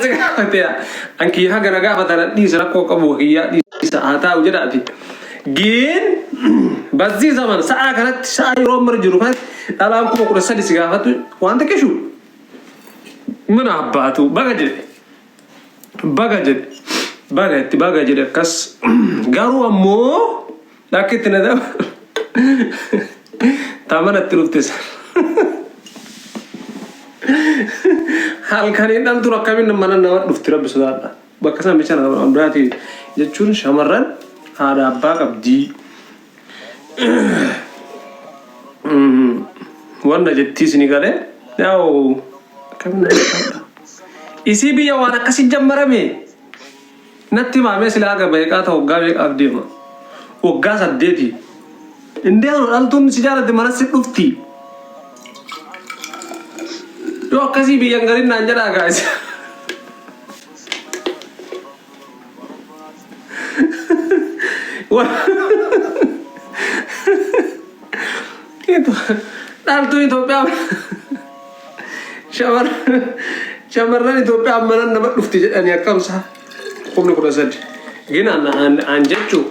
زكاة أنكي حاجة نجاح مثلا دي سرقة كبوهية دي ساعتها وجداتي جين بس دي زمان ساعة كانت ساعة يوم مرجروفات ألام كم كل سنة سجافات وأنت كشو من عباتو بقى جد كاس قالوا أمو لكن تندم تمام التلوث hal kan ini dalam turut kami mana nawat duftir besar bahkan bicara orang berarti jujur samaran ada apa kabdi warna jadi sini kali tahu kami nak isi biaya warna kasih jam marame nanti mame silaga baik atau gawe abdi mah ugas adedi indah antun sejarah di mana sih dufti Yo kasih biang garin nanya dah guys. Wah, itu, nanti itu apa? Syamaran itu apa? Amalan nama dufti ani akam sah. Kamu nak rasa? Gina anjat cu,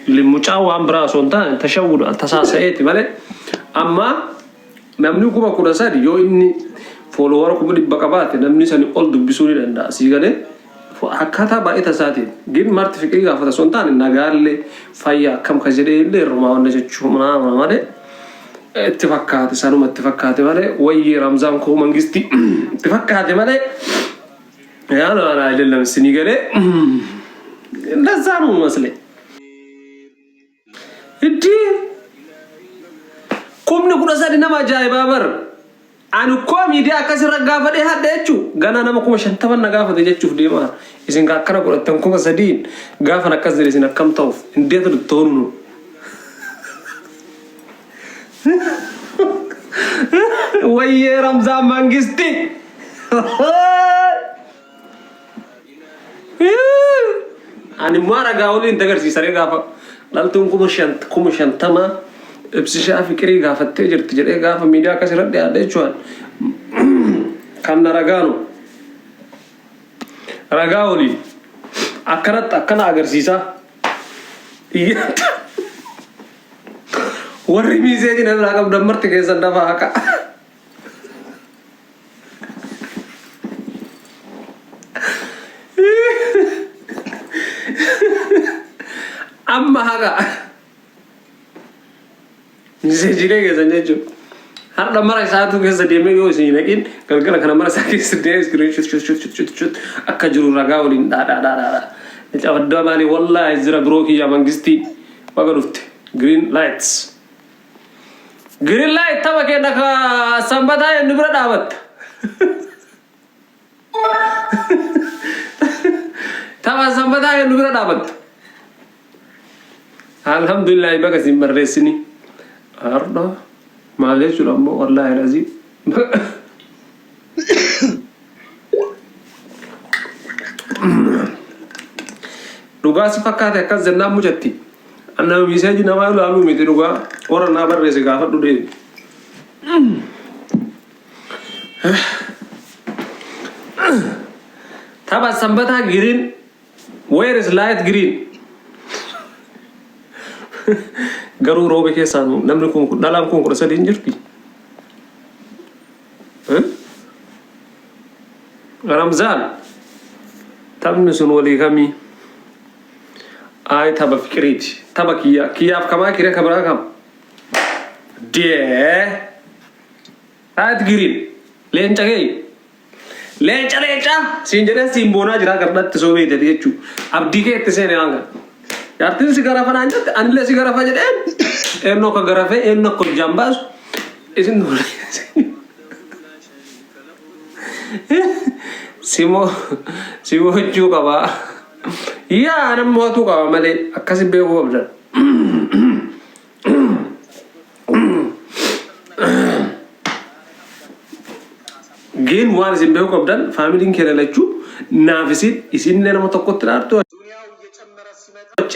limu cawa ambra sonta, tashawur, tasasa itu, mana? Amma, namni kuma kurasa di yo ini. Follower aku di bakabat, namni sani all dubisuri anda. Sigale, hakata ba ita sati. Gin marti fikri gafata sontan nagalle faya kam kajere le roma wanda chumna mare. اتفاقات سانو اتفاقات ماله وي رمضان كو منغستي اتفاقات ماله يا لا اله الا سنيغله نزانو مسله ادي كوم نكو دسادي نما جاي بابر anu ko mi dia kasira gafa de hadde cu gana nama kuma shantaban na gafa de jeccu de ma isin ga kana ko tan kuma sadin gafa na kasire sina kam tawf inde to tonu waye ramzan mangisti ani mara gauli intagar si sare gafa laltum kuma shantama بسيشة فكري غافة تجري غافة ميديا كسرت دي عدي شوان كان رغاولي أكنا أغر سيسا ورّي ميزي جنة راقب دمرت كيسا دفا هكا أما هكا Jire ke sanya cu, har damar satu ke sedih mego sini lakin kalau kena marah sakit sedih screenshot akka juru raga ulin da. Itu ada mali wallah izra broki ya mangisti bagarufte green light taba ke naka sambata yang dibera dawat. Taba sambata yang dibera dawat. Alhamdulillah ibaga simbar resini. Arda, malah sulambo Allah razib. Ruga sepakat ya kan zena mujati. Anda bisa jadi nama lalu miti ruga orang nabar resi gafat dulu. Tapi sambata green, where is light green? Garu robe ke sanu namni ko dalam ko rasa dinjirti Ramzan tamni sun wali kami ay taba fikriti taba kiyaf kama kire kabra kam de at girin lencha sinjere simbona jira kardat sobe de yechu abdi ke tese ne anga Yartin sigara fana anjat, anile sigara fana jadi eno kagarafe, eno kujambas, isin dulu. Simo juga ba, iya anam mau tu kau male, akasih bego abdal. Gain war bego abdal, family kira lecu, nafisit, isin nera mau tokot terartu.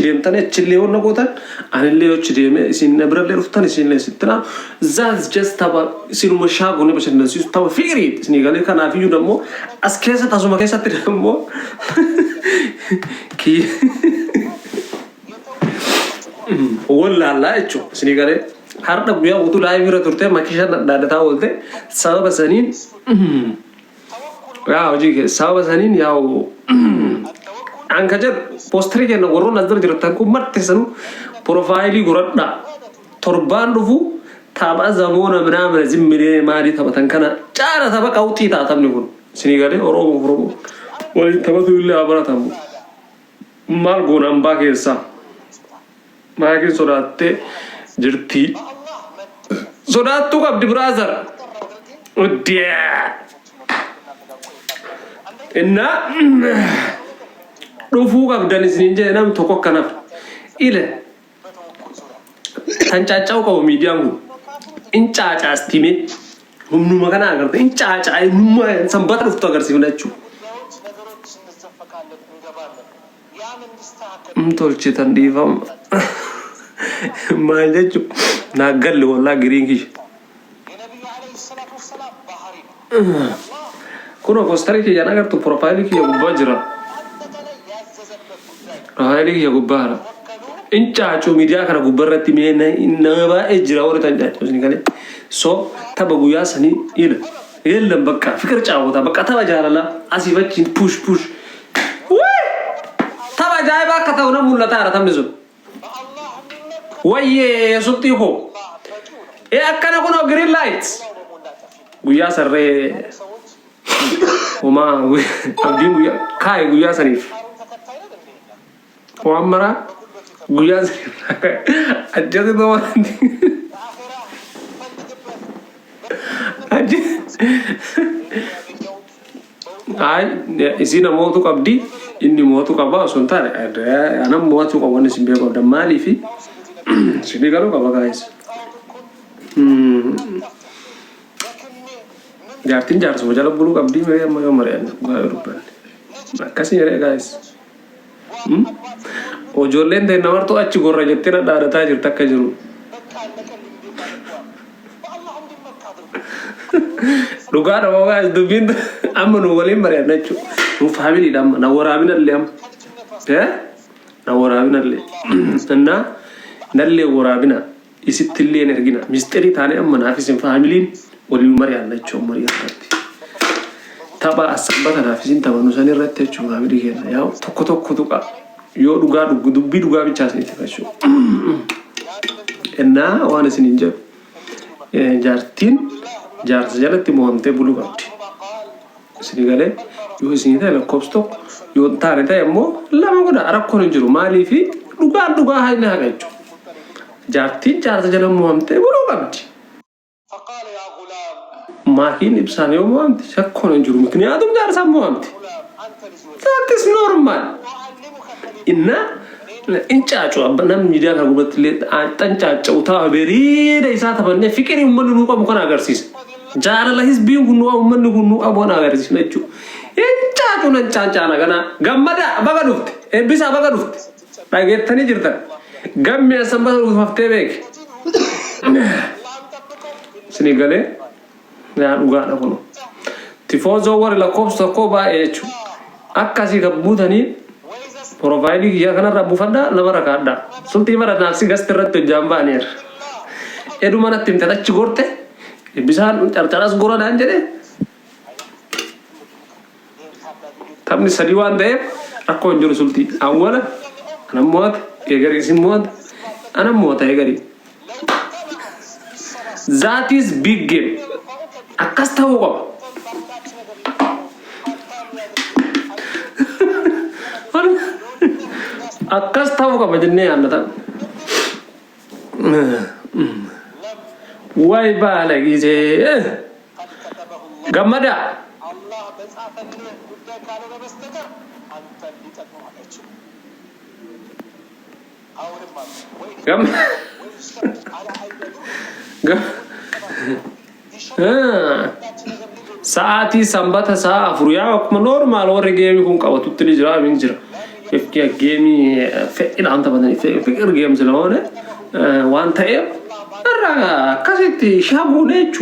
deemtan achillee wanna gootan anillee achi deeme isin birallee dhuftan isinlee sittina that's just taba isinuma shaagone bashannansiisu taba fiiriit isinii galee kanaafiyyuu dammoo as keessa tasuma keessatti dammoo wallaalaa jechuudha isinii galee har'a guyyaa guutuu laayivii irra turtee makishaan dhaadhataa oolte sababa saniin yaa hojii sababa saniin yaa'u anka jedhu poosteri kenna warroon as dura jirtan kun marti sanu profaayilii godhadha torbaan dhufu tapha zamoona ምናምን ዝም ብለህ ማሊ taphatan kana caala tapha qawxii taa'amni kun isinii galee oromoo waliin taphatu illee abaratamu maal goonaan baa keessa maakin sodaattee jirti sodaattu qabdi brother uddiyaa inna dhufuu qabdan isiniin jedhe nam tokko kanaaf ile tancaaca'u qabu miidiyaan kun incaacaastime humnuma kana agarte incaaca'e humnuma sanbata dhuftu agarsiifna jechuudha. Tolchitan dhiifama maal jechuudha naaggalli wallaa giriin kiyya. Kuno poosteri kiyya nagartu profaayilii kiyya gubbaa jira. Profaayilii kiyya gubbaa jira. Incaacuu miidiyaa kana gubbarratti nama baay'ee jira warri tancaacuu isin galee. So tapha guyyaa sanii ila yeellan bakka fikir caawwata bakka tapha jaalala asii fachiin push. Tapha ajaa'ibaa akka ta'u nama mul'ataadha taphni sun. Wayyee suxxii koo. Akkana kunoo green light. Guyyaa sarree homaa abdiin guyyaa kaa'e guyyaa saniif. Waan maraa guyyaa saniif ajjati ta'uudhaan. Ay isin namootu qabdi inni mootu qaba osoo hin taane anam mootu qabu wanni isin beeku qabdan maalii fi isinii garuu qaba guys. Jaartiin jaarsuma jala buluu qabdii meree amma yoo mari'anne dhugaa yoo dubbanne akkasii jedhee guys. Ijoolleen ta'e namartuu achi gorra jettee na dhaadataa jirtu akka jiru. Dhugaa dhamoo guys dubbiin amma nu waliin mari'anne jechuudha. Nu faamiliidha amma na waraabinallee amma. Na waraabinallee. Innaa nallee waraabina isittillee hin ergina. Misteerii taane amma naaf isin faamiliin waliin mari'anne jechuudha mari'annaatti. Tapha asambata naaf isin taphannu san irratti jechuudha faamilii keenya. Yaa tokko tuqa yoo dhugaa dubbii dhugaa bichaas ni taphachuu. Innaa waan isin hin jedhu jaartiin jaarsa jalatti mo'amtee buluu qabdi. Isinii galee yoo isinii ta'e lakkoofsi tokko yoo taane ta'e immoo lama godha rakkoon hin jiru maalii fi dhugaa haina haqa jechuudha. Jaartiin jaarsa jala mo'amtee buluu qabdi. Maatiin ibsaan yoo mo'amte rakkoon hin jiru mikniyaatum jaarsaan mo'amte. That is normal. Inna incaacu namni miidiyaa kana gubbatti illee xancaaca'u ta'a beriida isaa taphannee fiqirii uummanni nuu qabu kana agarsiisa. Jaalala hisbiin kun uummanni kun nuu qabu kana agarsiisa jechuudha. Incaacu nan caancaana kana gammada baga dhufte eebbisaa baga dhufte dhageettanii jirtan gammi asambata dhufaftee beeke. Isinii galee yaa dhugaadha kun. Tifoozoo warri lakkoofsa tokkoo baay'ee jechuudha. Akkasii gabbuutanii profaayilii kiyyaa kanarraa buufadhaa nama rakaadhaa. Sultii mara naafsi gasti irratti hojjaan ba'aniira. Eduu manatti himte achi gorte bishaan carcaras goradhaan jedhee. Taphni sadii waan ta'eef rakkoo hin jiru sultii. Awwala anan mo'ata eegarii isin mo'ata anan mo'ata eegarii. That is big game. Akkas ta'uu qaba. Akkas ta'uu qaba jennee yaadatan. Wayi baala gisee gammada. Sa'aatii sanbata sa'a afur yaa akkuma normaal warri geemii kun qabatutti ni jira min jira. ጌሚ ፍቅር አንተ በተለይ ፍቅር ጌም ስለሆነ ዋንታ እራ ከሴት ሻጉኔቹ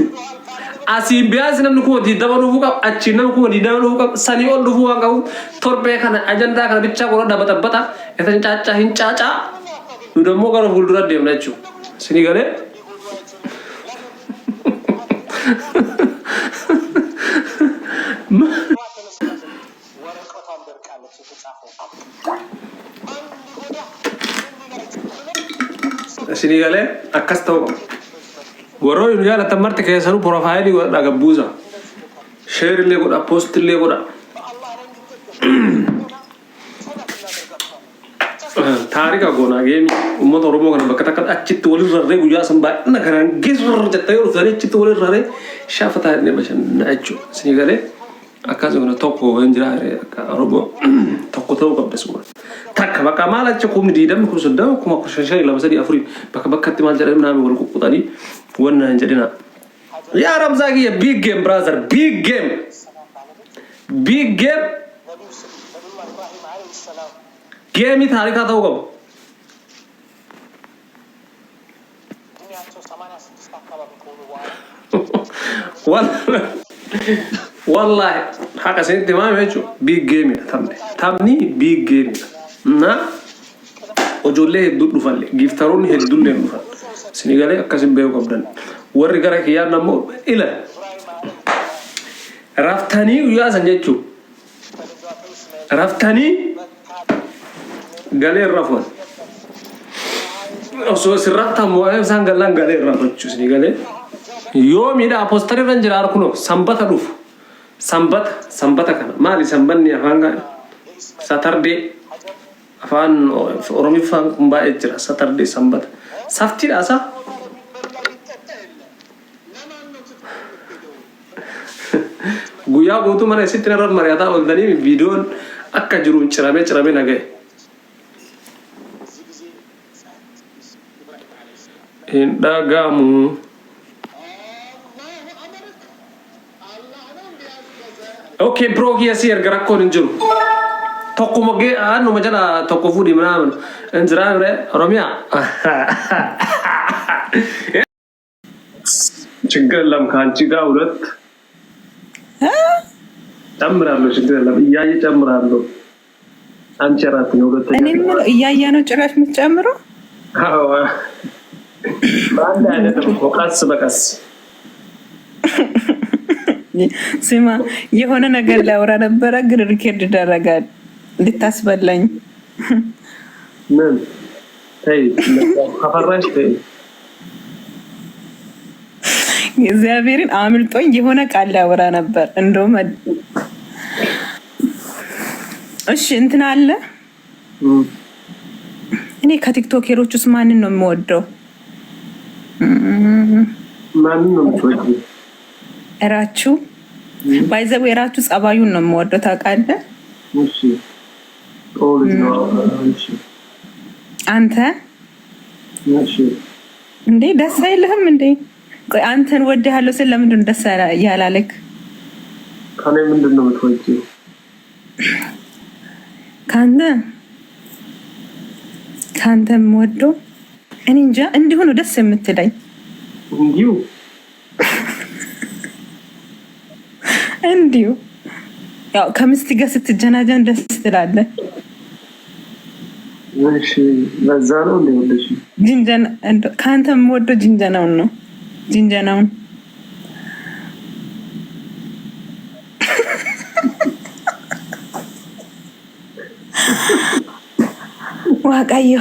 አሲቢያስ ነን ኮ ዲዳበሉ ፉቃ አቺነን ኮ ዲዳበሉ ፉቃ ሰኒኦል ዱፉ ዋንጋው ቶርቤ ከነ አጀንዳ ከነ ብቻ ቆረዳ በጠበጣ የተንጫጫ ህንጫጫ ደግሞ ጋር ሁሉ ረደም ናችሁ ሲኒገለ ሲኒገለ አከስተው ወሮ ያለ ተመርጥ ከሰሩ ፕሮፋይል ወዳ ገቡዛ ሼር ለጎዳ ፖስት ለጎዳ ታሪክ አጎና ጌም ኡመት ኦሮሞ ከነ በከተከ አጭት ወል ዘሬ ጉያ ሰንባ ነገራን ጌዝር ጀታዩ ዘሬ አጭት ወል ዘሬ ሻፈታ ነበሽን ናቹ ሲኒገለ አካዞ ነው ቶኮ እንጅራ ኦሮሞ ቶኮ ተው ቀበስ ታካ በቃ ማላቸው ኮሚዲ ደም ኩስደው ኩማ ኩሸሸይ ለምሳሌ አፍሪ በከበከት ማልጀረ ምናምን ወልቁ ቁጣኒ ወና እንጀድና ያ ረምዛጊ ቢግ ጌም ብራዘር ቢግ ጌም ጌሚ ታሪካ ተውቀው والله حق سنتي ما ميجو بيج جيم تامني بيج جيم نا وجوله يدل فل جيفترون يدل ينفع سنيغالي أكاسم بيو قبضن ورقرك يا نمو إلى رافتاني ويا سنجتشو رافتاني قالي الرفض أصو سرعتا موائف سانغالان قالي الرفض شو سنيغالي يوم يدا أبوستري رنجر أركنو سنبتا روف سنبتا كنا مالي سنبني أفانغا ساتردي أفان أورومي فان كمبا إجرا ساتردي سنبتا سافتي راسا guyyaa guutuu mana isitti narra mari'ataa ooltanii viidiyoon akka jiru ciramee naga'e. Hin dhagamu. Okay bro kiyasi erga rakkoon hin jiru. Tokko mogee aanuma jala tokko fuudhi ምናምን እንዝራ ብረ ኦሮሚያ ችግር የለም ከአንቺ ጋር ሁለት ጨምራለሁ ችግር የለም እያየ ጨምራለሁ አንቺ አራት ነው ሁለተኛ እኔ ምን እያየ ነው ጭራሽ የምትጨምረው አዎ ማን አይደለም ወቃስ በቃስ ስማ የሆነ ነገር ላውራ ነበረ ግን ሪከርድ ደረጋል ልታስበላኝ ምን ተይ ከፈራሽ ተይ እግዚአብሔርን አምልጦኝ የሆነ ቃል ላውራ ነበር እንደውም እሺ እንትና አለ እኔ ከቲክቶከሮች ውስጥ ማንን ነው የምወደው ማንን ነው የምትወጂው እራችሁ ባይዘው እራችሁ ጸባዩን ነው የምወደው ታውቃለህ እሺ ኦልዝ ነው እሺ አንተ እሺ እንዴ ደስ አይልህም እንዴ ቆይ አንተን ወደሃለሁ ስለ ለምንድን ደስ ያላለክ ከኔ ምንድን ነው የምትወጂው ካንተ የምወደው እኔ እንጃ እንዲሁ ነው ደስ የምትለኝ እንዲሁ ያው ከምስት ጋር ስትጀናጀን ደስ ትላለህ እሺ ለዛ ነው እንደወደሽ ጂንጀና ካንተ የምወደው ጂንጀናውን ነው ጂንጀናውን ዋቃዩ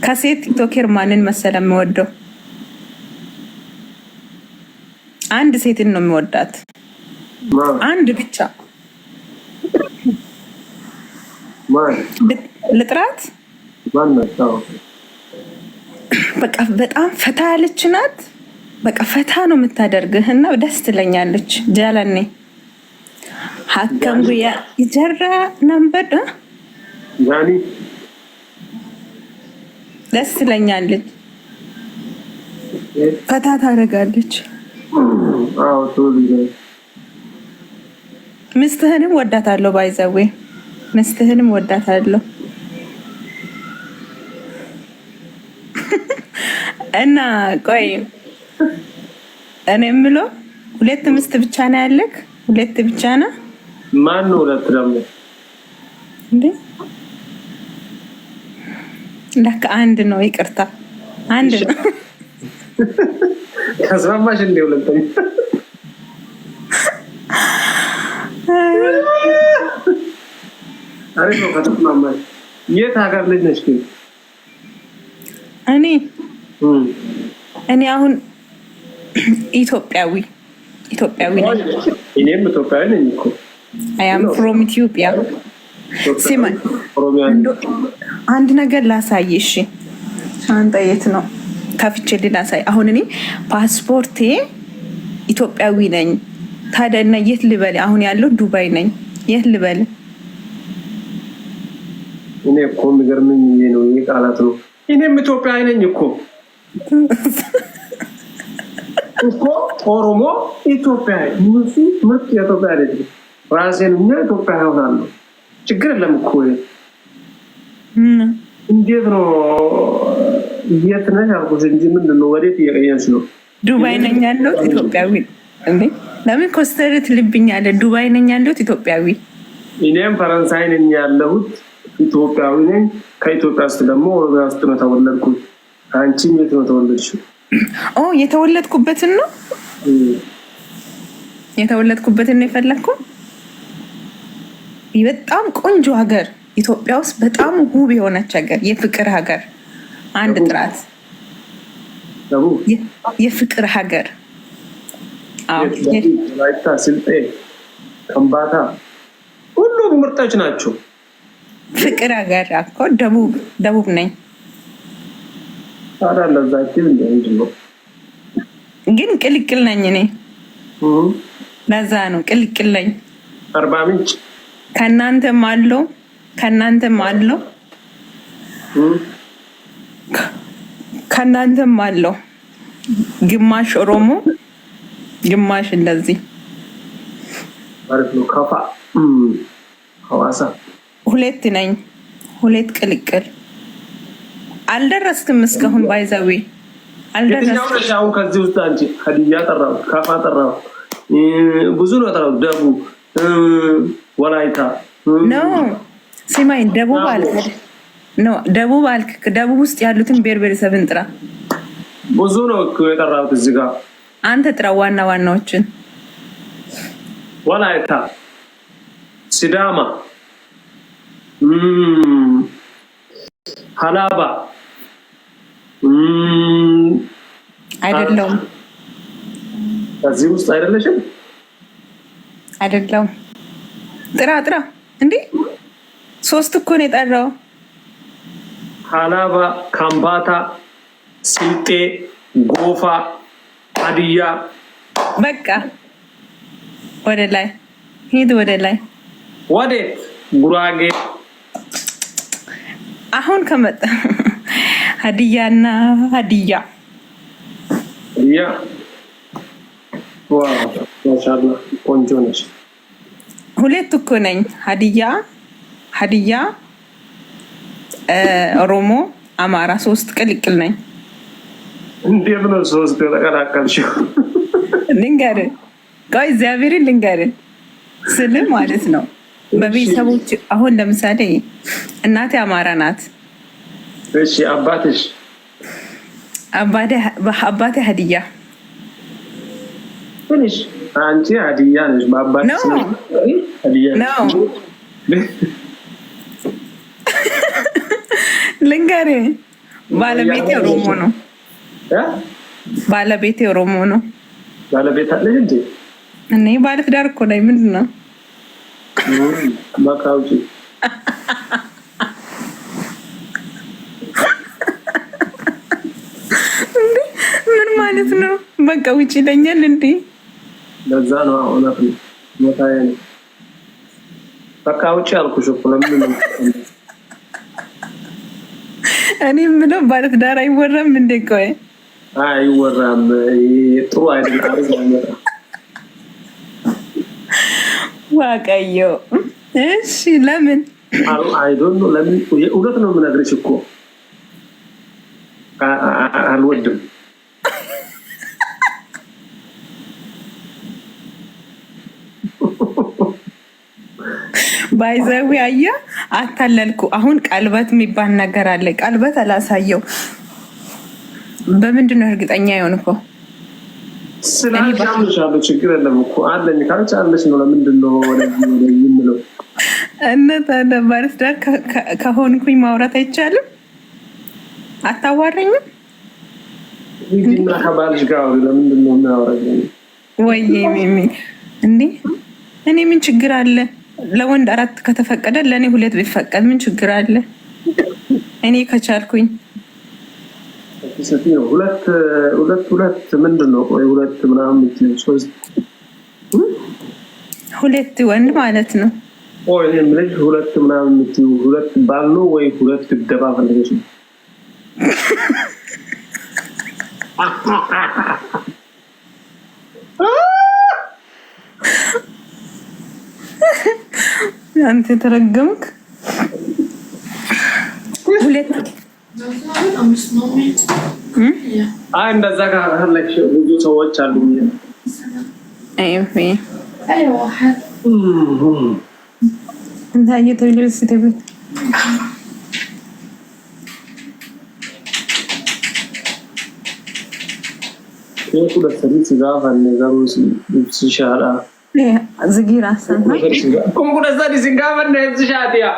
ከሴት ቲክቶከር ማንን መሰለ የምወደው አንድ ሴትን ነው የምወዳት አንድ ብቻ ማን ልጥራት ማን ነው በቃ በጣም ፈታ ያለች ናት በቃ ፈታ ነው የምታደርግህና ደስ ትለኛለች ጃላኔ ሀከምጉያ ይጀራ ነበር ያኒ ደስ ትለኛለች ፈታ ታደርጋለች አዎ ቶሎ ሚስትህንም ወዳታለሁ ባይዘዌ መስትህንም ወዳታለሁ እና ቆይ እኔ የምለው ሁለት ምስት ብቻ ነው ያለክ? ሁለት ብቻ ነው? ማን ነው ሁለት ደግሞ እንዴ? ለካ አንድ ነው። ይቅርታ አንድ ነው። ከስማማሽ እንደ ሁለተኛ አሪፍ ነው። ከተስማማሽ የት ሀገር ልጅ ነሽ ግን? እኔ አሁን ኢትዮጵያዊ ነኝ። እኔም ኢትዮጵያዊ ነኝ እኮ። I am from Ethiopia። ሲማን አንድ ነገር ላሳይ። እሺ ሻንጣ የት ነው? ከፍቼ ላሳይ። አሁን እኔ ፓስፖርቴ ኢትዮጵያዊ ነኝ። ታዲያ እና የት ልበል? አሁን ያለው ዱባይ ነኝ። የት ልበል? እኔ እኮ የሚገርመኝ ይሄ ነው። ይሄ ቃላት ነው። እኔም ኢትዮጵያዊ ነኝ እኮ ኦሮሞ ኢትዮጵያዊ ምርጥ የኢትዮጵያ አይደለም። ራሴን እና ኢትዮጵያ ሆናለሁ። ችግር የለም እኮ እንዴት ነው? የት ነሽ አልኩሽ እንጂ ምንድን ነው? ወዴት እየቀየርሽ ነው? ዱባይ ነኝ ያለሁት ኢትዮጵያዊ እንዴ? ለምን ኮስተርት ልብኛለ? ዱባይ ነኝ ያለሁት ኢትዮጵያዊ። እኔም ፈረንሳይ ነኝ ያለሁት ኢትዮጵያዊ ነኝ። ከኢትዮጵያ ውስጥ ደግሞ ኦሮሚያ ውስጥ ነው ተወለድኩት። አንቺም የት ነው ተወለድሽው? የተወለድኩበትን ነው የፈለግኩት። በጣም ቆንጆ ሀገር ኢትዮጵያ ውስጥ በጣም ውብ የሆነች ሀገር፣ የፍቅር ሀገር። አንድ ጥራት የፍቅር ሀገር። ወላይታ፣ ስልጤ፣ ከምባታ ሁሉም ምርጦች ናቸው። ፍቅር ሀገር እኮ ደቡብ ነኝ። ታዲያ ለዛችን እንደምንድነው? ግን ቅልቅል ነኝ እኔ። ለዛ ነው ቅልቅል ነኝ። አርባ ምንጭ ከእናንተም አለው ግማሽ ኦሮሞ ግማሽ እንደዚህ። አሪፍ ነው። ከፋ ሐዋሳ ሁለት ነኝ። ሁለት ቅልቅል። አልደረስክም እስካሁን። ባይዛዊ አልደረስክም። አሁን ከዚህ ውስጥ አንቺ ሀዲያ ጠራው፣ ከፋ ጠራው፣ ብዙ ነው ጠራው። ደቡብ ወላይታ ነው። ሲማይ ደቡብ አልክ ነው። ደቡብ አልክ። ደቡብ ውስጥ ያሉትን ብሔር ብሔረሰብን ጥራ። ብዙ ነው እኮ የጠራሁት እዚህ ጋር። አንተ ጥራ ዋናዎችን። ወላይታ፣ ሲዳማ፣ ሀላባ አይደለውም። ከዚህ ውስጥ አይደለሽም? አይደለውም። ጥራ እንዴ! ሶስት እኮ ነው የጠራው። ሀላባ፣ ካምባታ፣ ስልጤ፣ ጎፋ፣ ሀዲያ። በቃ ወደ ላይ ሂድ። ወደ ላይ ወዴት? ጉራጌ። አሁን ከመጣ ሀዲያና ሀዲያ ዋው ማሻአላ ቆንጆ ነሽ። ሁለት እኮ ነኝ። ሀዲያ ኦሮሞ፣ አማራ። ሶስት ቅልቅል ነኝ። እንዴት ነው ሶስት ተቀላቀልሽው? ልንገርህ፣ ቆይ እግዚአብሔርን ልንገርህ ስል ማለት ነው በቤተሰቦች አሁን ለምሳሌ እናቴ አማራ ናት። እሺ አባትሽ? አባቴ ሀዲያ። ትንሽ አንቺ ሀዲያ ነሽ። በአባትሽ ሀዲያ ነው። ልንገርህ ባለቤቴ ኦሮሞ ነው። ባለቤቴ ኦሮሞ ነው። ባለቤት አለሽ እንዴ? እኔ ባለትዳር እኮ ነኝ። ምንድን ነው በቃ ውጪ። ምን ማለት ነው? በቃ ውጪ ይለኛል እንዴ? ለዛ ነው እውነት ነው። ሞታዬ ነው። በቃ ውጪ አልኩሽ እኮ። ለምን ነው እኔ የምለው ባለትዳር አይወራም እንዴ? ቆይ አይወራም። ጥሩ አይደለም። ዋቀዮ እሺ ለምን አይዶን ለምን እውነት ነው የምነግርሽ እኮ አልወድም። ባይዘው ያያ አታለልኩ። አሁን ቀልበት የሚባል ነገር አለ። ቀልበት አላሳየው። በምንድን ነው እርግጠኛ የሆንከው? ስላልሻለሁ ችግር የለም እኮ አለኝ ካልቻለሽ ነው። ለምንድን ነው የምለው? እነታ ባለስዳ ከሆንኩኝ ማውራት አይቻልም? አታዋረኝም? ይዲና ከባልሽ ጋር ለምንድን ነው የማወራኝ? ወይ ሚሚ እንዴ እኔ ምን ችግር አለ? ለወንድ 4 ከተፈቀደ ለኔ 2 ቢፈቀድ ምን ችግር አለ? እኔ ከቻልኩኝ ነው ሁለት ምንድን ነው? ቆይ 2 ምናምን 3 2 ወንድ ማለት ነው። ቆይ እኔ ምን 2 ምናምን 2 ባል ነው ወይ 2 ድብደባ ፈልገሽ ነው? አንተ ተረገምክ። 2 እንደዛ ጋር አለሽ ብዙ ሰዎች አሉ። ايوه واحد انت هي تجلس تبي كده السرير سجافة النجاروس بسشارة زجير أحسن. كم كده السرير سجافة النجاروس بسشارة